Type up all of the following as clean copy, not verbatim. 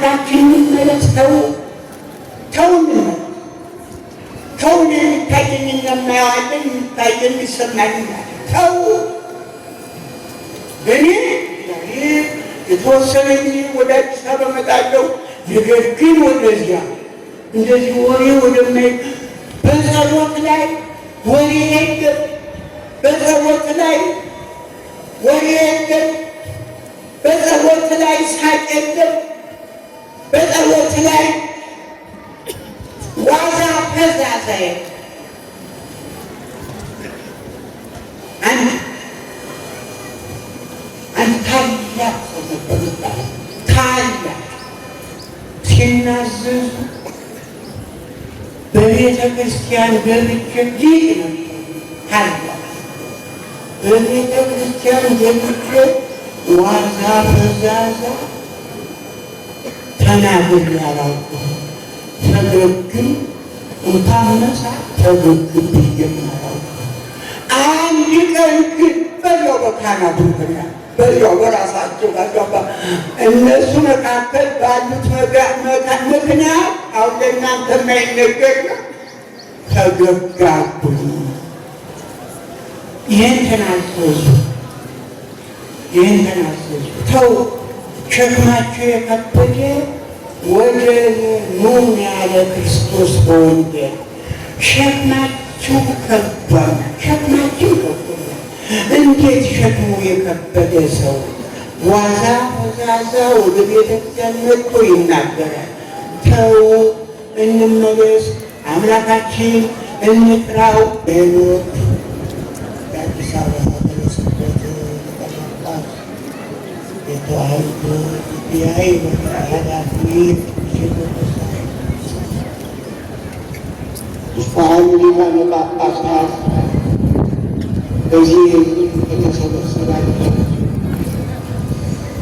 አምላካችን እንመለስ። ተው የሚታየኝ የማየዋለን የሚታየኝ ይሰማኛል። ተው እኔ የተወሰነ ጊዜ ወደ አዲስ አበባ እመጣለሁ። ነገር ግን ወደዚያ እንደዚህ ወሬ ወደማይ በጸሎት ላይ ወሬ የለም፣ በጸሎት ላይ ወሬ የለም፣ በጸሎት ላይ ሳቅ የለም፣ በጸሎት ላይ ዋዛ ፈዛዛ የለም። አንድ ታላቅ ሰው ነበር ይባላል። ታላቅ ሲናዘዙ በቤተ ክርስቲያን ገብቼ ይህ ነው ታላቅ በቤተ ክርስቲያን ገብቼ ዋዛ ፈዛዛ ተናግሬ አላውቅም። ፈገግም እንኳን መሳቅ ፈገግ ብዬም አላውቅም። አንድ ቀን ግን በዚያው በካህናቱ ምክንያት በዚያው በራሳቸው ባገባ እነሱ መካከል ባሉት ምክንያት አሁን ለእናንተ የማይነገር ነው። ተገጋብኝ። ይህን ተናዘዙ። ተው ሸክማቸው የከበደ ወደ ኑ ያለ ክርስቶስ በወንጌል ሸክማችሁ ከብዷል። ሸክማችሁ ከብዷል። እንዴት ሸክሙ የከበደ ሰው ዋዛ ፈዛዛ ወደ ቤተክርስቲያን መጥቶ ይናገራል? ተው እንመለስ፣ አምላካችን እንጥራው። ሄኖክ የአዲስ አበባ ሀገረ ስብከት ሊቀ ጳጳስ የተዋሕዶ ጉዳይ ኃላፊ ብፁዓን ሊቃነ ጳጳሳት፣ በዚህ የተሰበሰባችሁ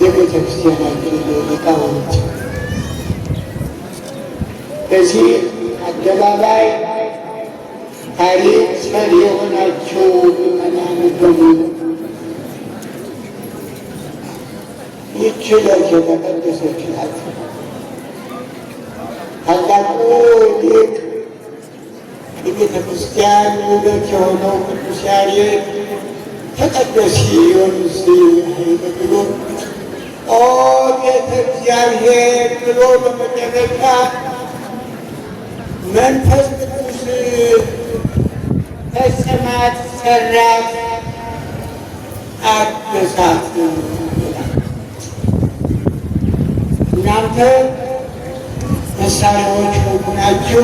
የቤተ ክርስቲያናችን ሊቃውንት፣ በዚህ አደባባይ ታሪክ ሰሪ የሆናችሁ ምዕመናን በሙሉ ይህች ዕለት የተቀደሰች ናት። ታላቁ ሊቅ የቤተ ክርስቲያን ውበት የሆነው ቅዱስ ያሬድ ተቀደሲ ዮንስ ኃይለ ብሎ ኦ ቤተ እግዚአብሔር ብሎ በመጨረሻ መንፈስ ቅዱስ ፈጸማት፣ ሰራት፣ አደሳት። እናንተ መሳሪያዎች ሆናችሁ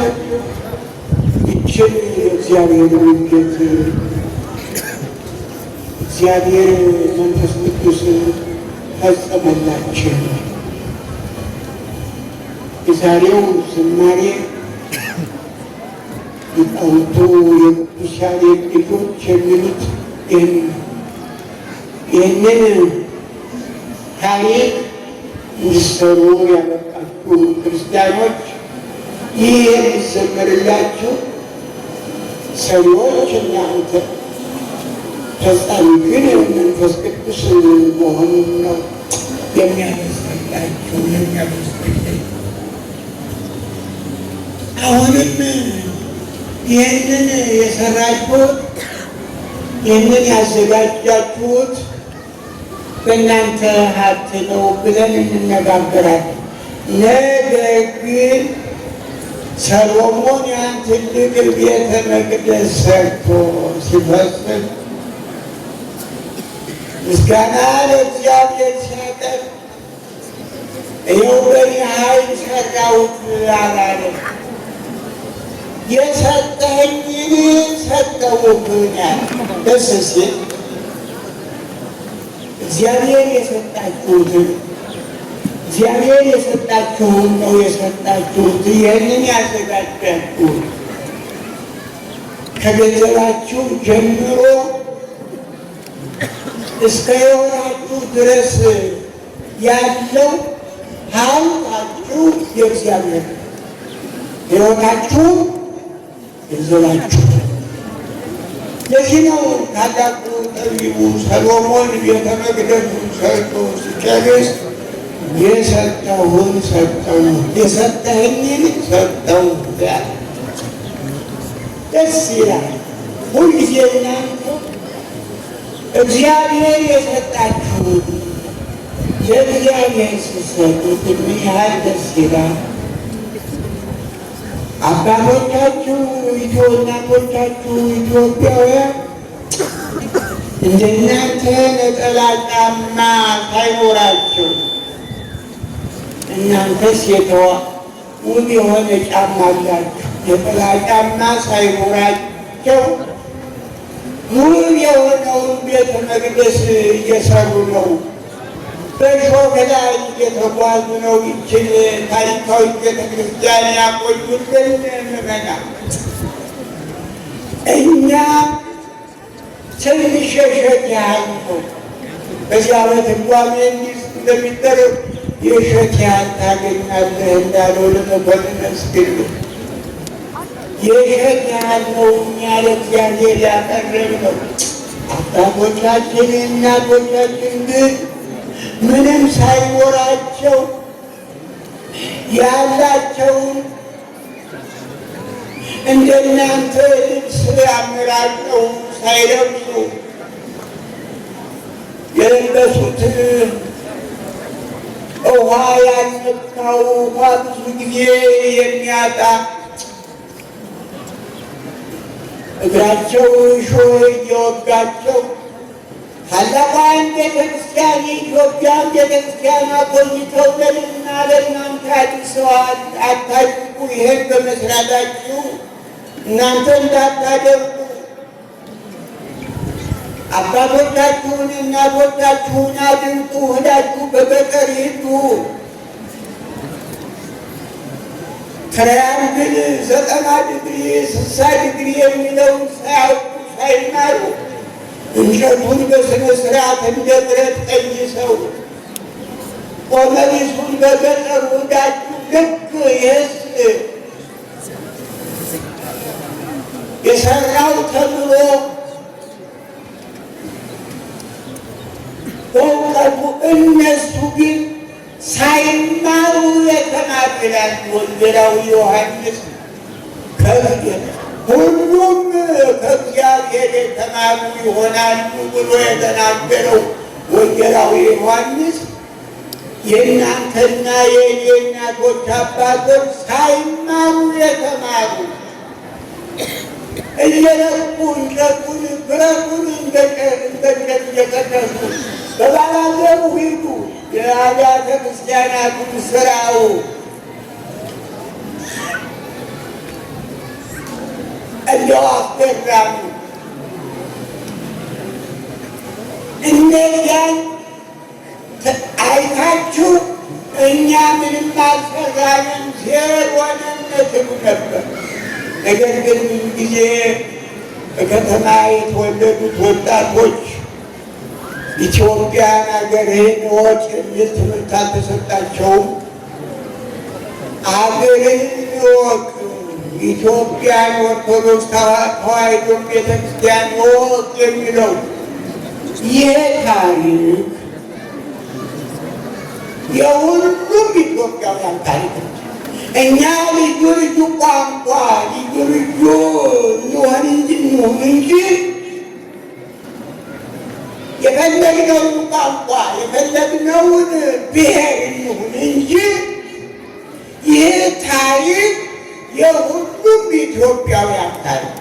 ይችን እግዚአብሔር ውጤት እግዚአብሔር መንፈስ ቅዱስ ፈጸመላችሁ። የዛሬው ዝማሬ ሊቃውንቱ የቅዱስ ያሬድ ልጆች የሚሉት ይህንን ታሪክ እንዲሰሩ ያበቃችሁ ክርስቲያኖች ይህ የሚዘመርላችሁ ሰሪዎች እናንተ፣ ፈጻሚ ግን መንፈስ ቅዱስ መሆኑን ነው የሚያበስርላችሁ የሚያበስርልኝ። አሁንም ይህንን የሰራችሁት ይህንን ያዘጋጃችሁት በእናንተ ሀብት ነው ብለን እንነጋገራለን። ነገር ግን ሰሎሞን ያን ትልቅ ቤተ መቅደስ ሰርቶ ሲፈጽም ምስጋና ለእግዚአብሔር ሲያቀርብ ይኸው በእኔ ኃይል ሰራሁት አላለም። የሰጠኸኝን ሰጠሁህ ያለ ደስ ሲል እግዚአብሔር የሰጣችሁን ነው የሰጣችሁት። ይህንን ያዘጋጃችሁት ከገንዘባችሁ ጀምሮ እስከ ሕይወታችሁ ድረስ ያለው ሀብታችሁ የእግዚአብሔር ሕይወታችሁ ገንዘባችሁ። ለዚህ ነው ታላቁ ጠቢቡ ሰሎሞን ቤተ መቅደሱን ሰርቶ ሲጨርስ የሰጠውን ሰጠው የሰጠኸኝን ሰጠው ያለ ደስ ይላል። ሁልጊዜ እናንተ እግዚአብሔር የሰጣችሁን ለእግዚአብሔር ስትሰጡት ምን ያህል ደስ ይላል። አባቶቻችሁ እናቶቻችሁ ኢትዮጵያውያን እንደናንተ ነጠላ ጫማ ሳይኖራቸው እናንተስ ውብ የሆነ ጫማ አላችሁ። ነጠላ ጫማ ሳይኖራቸው ውብ የሆነውን ቤተ መቅደስ እየሰሩ ነው። በሾህ ላይ እየተጓዙ ነው። ይችን ታሪካዊ ቤተ ክርስቲያን ያቆዩልን ምዕመናን። እኛ ትንሽ የሸት ያህል ነው። በዚያ በትርጓሜ እንደሚደረግ የሸት ያህል ታገኛለህ እንዳለው ለመኮንን እስክንድር የሸት ያህል ነው እኛ ለእግዚአብሔር ያቀረብነው። አባቶቻችን እናቶቻችን ግን ምንም ሳይኖራቸው ያላቸውን እንደናንተ ልብስ አምራቸው ሳይለብሱ የለበሱት ውሃ ያልነካው ውሃ ብዙ ጊዜ የሚያጣ እግራቸው እሾህ እየወጋቸው ታላቋን ቤተክርስቲያን የኢትዮጵያን ቤተክርስቲያን አቆይተው ለእኔና ለእናንተ አድርሰዋል። አታድርጉ። ይሄን በመስራታችሁ እናንተ እንዳታደርጉ አባቶቻችሁን እናቶቻችሁን አድንቁ። ሄዳችሁ በገጠር ሂዱ። ትራያንግል 90 ዲግሪ 60 ዲግሪ የሚለውን ሳያውቁ ሳይማሩ እንጨቱን በስነ ስርዓት እንደ ብረት ቀይሰው ቆመሪሱን በገጠሩ ሄዳችሁ ልክ ይህስ የሰራው ተምሮ በእውቀቱ እነሱ ግን ሳይማሩ የተናገራል። ወንጌላዊ ዮሐንስ ሁሉም ከእግዚአብሔር የተማሩ ይሆናሉ ብሎ የተናገረው ወንጌላዊ ዮሐንስ የእናንተና የእኔ እናቶች አባቶች ሳይማሩ የተማሩ እየለቁ እንጨቱን ብረቱን እንደ እንጨት እየቀደሱ በባላገሩ ሂዱ። የአብያተ ክርስቲያናቱን ስራው እንደው አስገራሚ እነዚያን አይታችሁ እኛ ምንም አልሰራንም ዜሮንን ትሉ ነበር። ነገር ግን ጊዜ በከተማ የተወለዱት ወጣቶች ኢትዮጵያን አገርህን እወቅ የሚል ትምህርት አልተሰጣቸውም። አገርህን እወቅ፣ ኢትዮጵያን ኦርቶዶክስ ተዋሕዶ ቤተክርስቲያን እወቅ የሚለው ይህ ታሪክ የሁሉም ኢትዮጵያውያን ታሪክ ነው። እኛ ልዩ ልዩ ቋንቋ ልዩ ልዩ እንሆን እንጂ የፈለግነውን ቋንቋ የፈለግነውን ብሔር እንሁን እንጂ ይህ ታሪክ የሁሉም ኢትዮጵያውያን ታሪክ።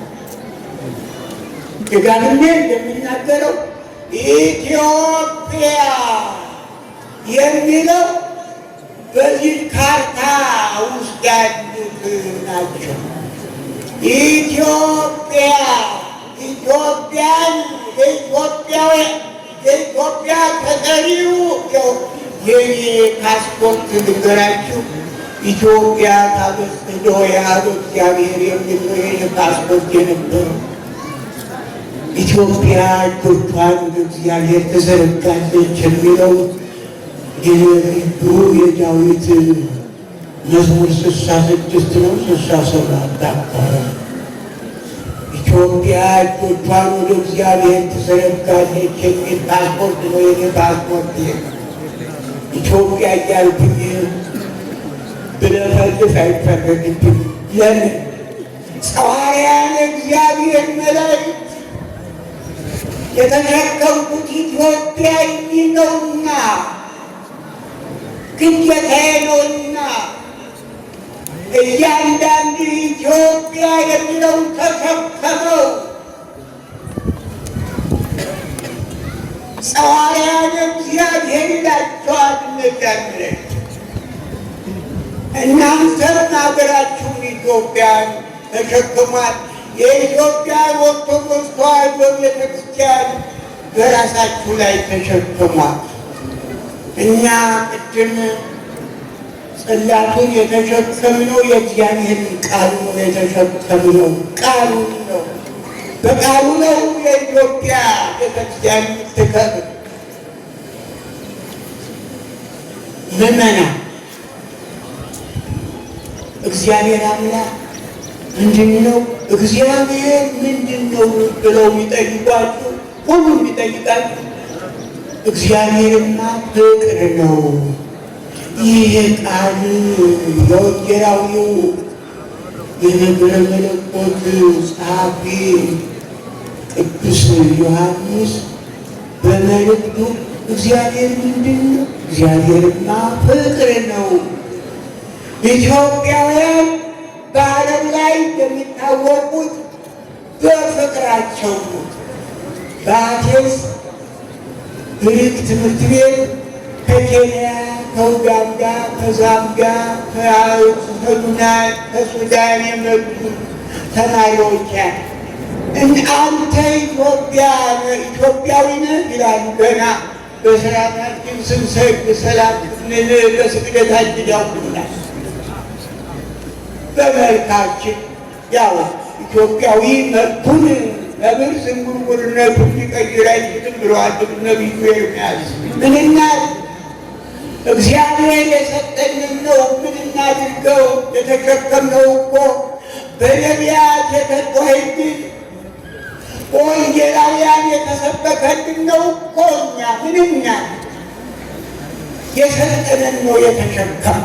ደጋግሜ እንደሚናገረው ኢትዮጵያ የሚለው በዚህ ካርታ ውስጥ ያሉት ናቸው። ኢትዮጵያን የኢትዮጵያ ተጠሪው የኔ ፓስፖርት ልንገራችሁ። ኢትዮጵያ ታበስዶ ያሉ እግዚአብሔር የሚል ነው የኔ ፓስፖርት የነበረው። ኢትዮጵያ እጆቿን እግዚአብሔር ተዘረጋለች የሚለው የልዩ የዳዊት መዝሙር 66 ነው 67 አካባቢ ኢትዮጵያ እጆቿን ወደ እግዚአብሔር ተዘረጋለች የሚል ፓስፖርት ነው የኔ ፓስፖርት። ኢትዮጵያ እያልኩኝ ብለፈልፍ አይፈረድብኝ። ለምን? ጸዋርያነ እግዚአብሔር መላእክት የተሸከምኩት ኢትዮጵያዊ ነውና ግዴታዬ ነውና እያንዳንዱ ኢትዮጵያ የሚለውን ተሸከመው። ጸዋርያነ እግዚአብሔር ይላቸዋል እነዚያን መላእክት። እናንተም ሀገራችሁን ኢትዮጵያን ተሸክሟት። የኢትዮጵያን ኦርቶዶክስ ተዋሕዶ ቤተክርስቲያን በራሳችሁ ላይ ተሸክሟት። እኛ ቅድም ጽላቱን የተሸከምነው የእግዚአብሔርን ቃል ነው የተሸከምነው። ቃሉን ነው፣ በቃሉ ነው የኢትዮጵያ ቤተክርስቲያን የምትከብር። ምዕመናን እግዚአብሔር አምላክ ምንድን ነው? እግዚአብሔር ምንድን ነው ብለው የሚጠይቋችሁ ሁሉም የሚጠይቃችሁ እግዚአብሔርማ ፍቅር ነው። ይህ ቃል የወንጌላዊው የነገረ መለኮት ጸሐፊ ቅዱስ ዮሐንስ በመልእክቱ እግዚአብሔር ምንድን ነው? እግዚአብሔርማ ፍቅር ነው። ኢትዮጵያውያን በዓለም ላይ የሚታወቁት በፍቅራቸው ነው። በአቴንስ ግሪክ ትምህርት ቤት ከኬንያ፣ ከኡጋንዳ፣ ከዛምቢያ፣ ከሱዳን የመጡ ተማሪዎች አንተ ኢትዮጵያዊ ነህ ይላሉ። ገና በስርዓታችን ስንሰግድ ሰላም ስንል በስግደታችን ያውቁናል። በመልካችን ያው ኢትዮጵያዊ መልኩን ነብር ዝንጉርጉርነቱን ሊቀይር አይችልም ብለዋል ነቢዩ ኤርምያስ። ምንና እግዚአብሔር የሰጠንን ነው። ምን እናድርገው? የተሸከምነው እኮ በነቢያት የተጓይልን ወንጌላውያን የተሰበከልን ነው እኮ። እኛ ምንኛ የሰጠንን ነው የተሸከም።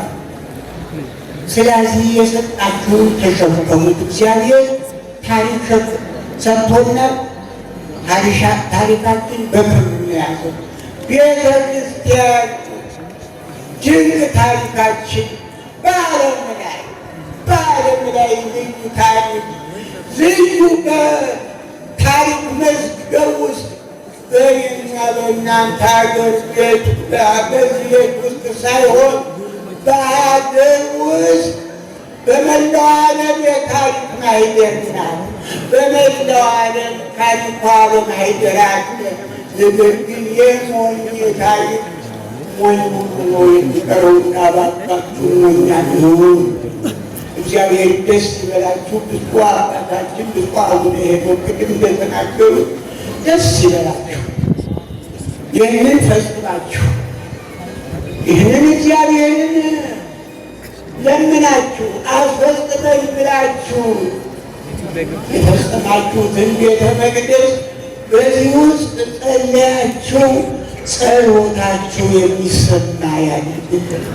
ስለዚህ የሰጣችሁን ተሸከሙት። እግዚአብሔር ታሪክ ሰጥቶናል። ታሪካችን በክብር ነው ያዘው። ቤተ ክርስቲያን ድንቅ ታሪካችን በዓለም ላይ ልዩ ታሪክ ልዩ በታሪክ መዝገብ ውስጥ በእኛ በእናንተ ሀገር ቤት በዚህ ቤት ውስጥ ሳይሆን በሀገር ውስጥ በመላው ዓለም የታሪክ ማህደር ናት። በመላው ዓለም ታሪኳ በማህደር አለ። ነገር ግን የሞኝ ታሪክ ሞኝ ሆኖ የሚቀረውና እባካችሁ ሞኝ አንሁን። እግዚአብሔር ደስ ይበላችሁ። ብፁዕ አባታችን ብፁዕ አቡነ ሄኖክ ቅድም እንደተናገሩት ደስ ይበላችሁ። ይህንን ፈጽማችሁ ይህንን እግዚአብሔርን ለምናችሁ አስፈጽመኝ ብላችሁ የፈጸማችሁትን ቤተ መቅደስ በዚህ ውስጥ ጸለያችሁ ጸሎታችሁ የሚሰማ ያድርግልን።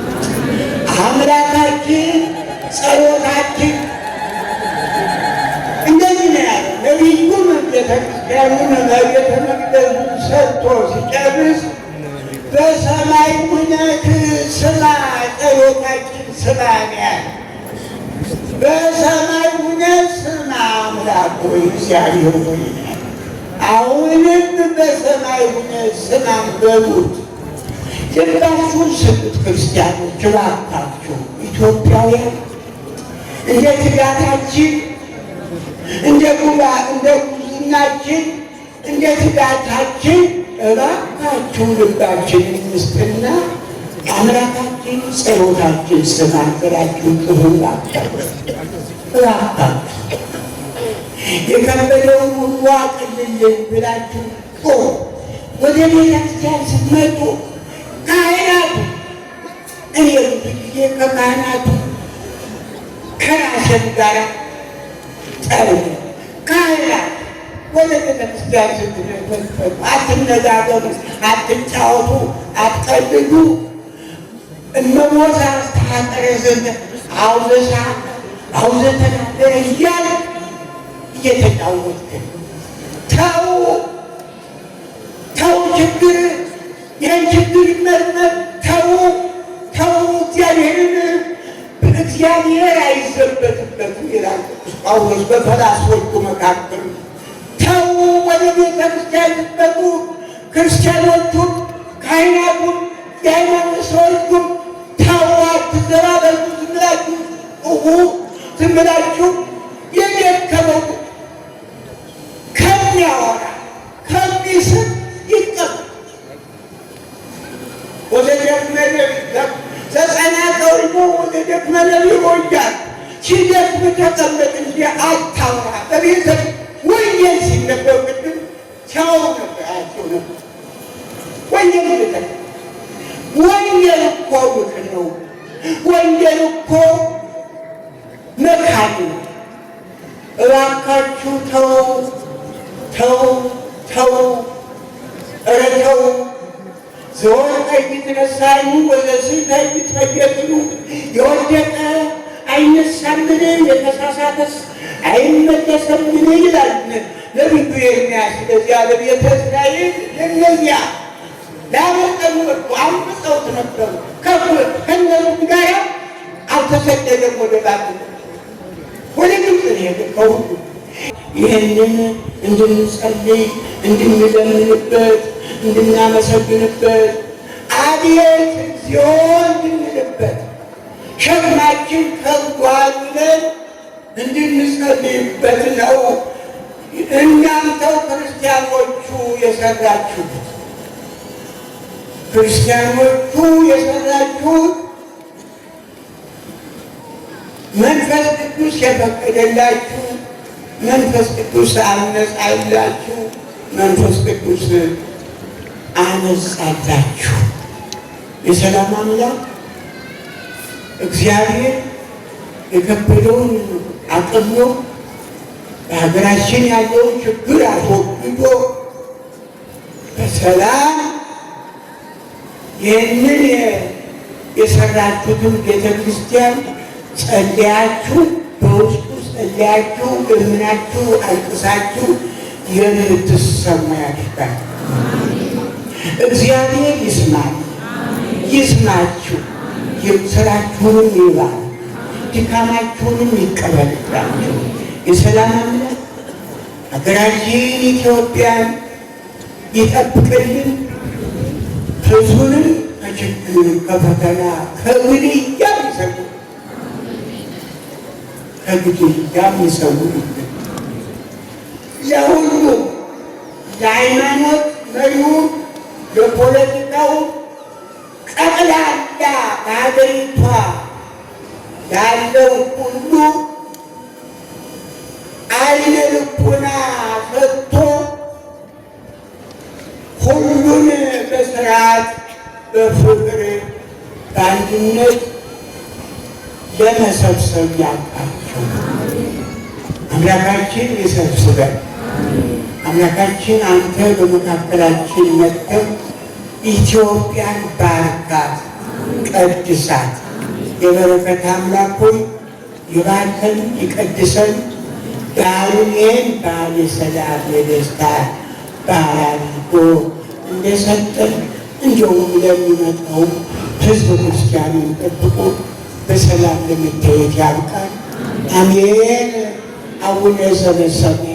አምላካችን ጸሎታችን እንደዚህ ነው ያለ። ነቢዩም ቤተክርስቲያኑን ቤተ መቅደሱን ሰጥቶ ሲጨርስ በሰማይ ሁነት ስማ ጸሎታችን ስማ ነው ያለ። በሰማይ ሁነት ስማ አምላክ ሆይ እግዚአብሔር ሆይ አሁንም በሰማይ ሁነት ስማን በሉት። ልባችሁን ስጡት ክርስቲያኖች እባካችሁ። ኢትዮጵያውያን እንደ ትጋታችን እንደ ጉብዝናችን እንደ ትጋታችን እባካችሁ ልባችንን እንስጥና አምላካችን ጸሎታችን ስማን ብላችሁ ጥሩ እባካችሁ የከበደውን ሁሉ አቅልልን ብላችሁ ወደ ቤተክርስቲያን ስትመጡ ካህናቱ እኔ ብዙ ጊዜ ከካህናቱ ከራሴም ጋር ጠብ ካህናት ወደ ቤተክርስቲያን ስትመጡ አትነጋገሩ፣ አትጫወቱ፣ አትቀልዱ። እመሞታ አስተሐጠረ ዘንተ አውዘሳ አውዘተናገረ እያለ እየተጫወትክ ተው ተው፣ ችግር ይህን ችግር ይመርመር። ተው ተው፣ እግዚአብሔር አይዘበትበትም ይላል ቅዱስ ጳውሎስ በፈላስፎቹ መካከል። ተው ወደ ቤተ ክርስቲያን ስትመጡ ክርስቲያኖቹም ካህናቱም የሃይማኖት ሰዎቹም ተው አትዘባበሉ። ዝም ብላችሁ ዝም ብላችሁ የደከመው ከሚያወራ ከሚስብ ይቀበል። ወደ ደክመ ተጸናቀው ወደ ደክመ ይሮጃል። ሲደክም ተቀመጥ እንጂ አታውራ። በቤተ ወንጌል ሲነበብ ቅድም ሲያወሩ ነበር አያቸው ነበር። ወንጌል እኮ ምክር ነው። ወንጌል እኮ መካሪ ነው። እባካችሁ ተው ተው ተው፣ ኧረ ተው። ዘወድቀ ይትነሣእኒ ወዘስሕተ ይትፈየጥኑ። የወደቀ አይነሳምን? የተሳሳተስ አይመለስምን? ይላል ነቢዩ ኤርምያስ። ስለዚያ ለቤተ እስራኤል ለእነዚያ ላመጠኑ አምፀውት ነበሩ። ከእነሱም ጋር አልተሰደደም ወደ ባቢሎን ወደ ግብፅ ሄደ። ከሁሉ ይህንን እንድንጸልይ እንድንለምንበት እንድናመሰግንበት አቤት እግዚኦ እንድንልበት ሸክማችን ከብዷል ብለን እንድንጸልይበት ነው። እናንተው ክርስቲያኖቹ የሰራችሁት መንፈስ ቅዱስ የፈቀደላችሁ መንፈስ ቅዱስ አነጻላችሁ፣ መንፈስ ቅዱስ አነጻላችሁ። የሰላም አምላክ እግዚአብሔር የከበደውን አቅሎ በሀገራችን ያለውን ችግር አስወግዶ በሰላም ይህንን የሰራችሁትን ቤተ ክርስቲያን ጸልያችሁ በውስጡ ጸልያችሁ ለምናችሁ አልቅሳችሁ የምትሰሙ ያድርጋል። እግዚአብሔር ይስማችሁ፣ ስራችሁንም ይባል፣ ድካማችሁንም ይቀበልላችሁ። የሰላም አምላክ ሀገራችን ኢትዮጵያን ይጠብቅልን፣ ሕዝቡንም ከችግር ከፈተና ከግድያ ይሰውርልን። ለሁሉ ለሃይማኖት መሪው ለፖለቲካው ጠቅላላ በሀገሪቷ ያለው ሁሉ አይነ ልቡና ሰጥቶ ሁሉን በስርዓት በፍቅር በአንድነት ለመሰብሰብ ያብቃቸው። አምላካችን ይሰብስበን። አምላካችን አንተ በመካከላችን መጥተህ ኢትዮጵያን ባርካት፣ ቀድሳት። የበረከት አምላክ ሆይ ይባርከን፣ ይቀድሰን። በዓሉን ይህን በዓል የሰላም የደስታ በዓል አድርጎ እንደሰጠን እንዲሁም ለሚመጣው ሕዝበ ክርስቲያኑን ጠብቆ በሰላም ለመታየት ያብቃል። አሜን። አቡነ ዘበሰማያት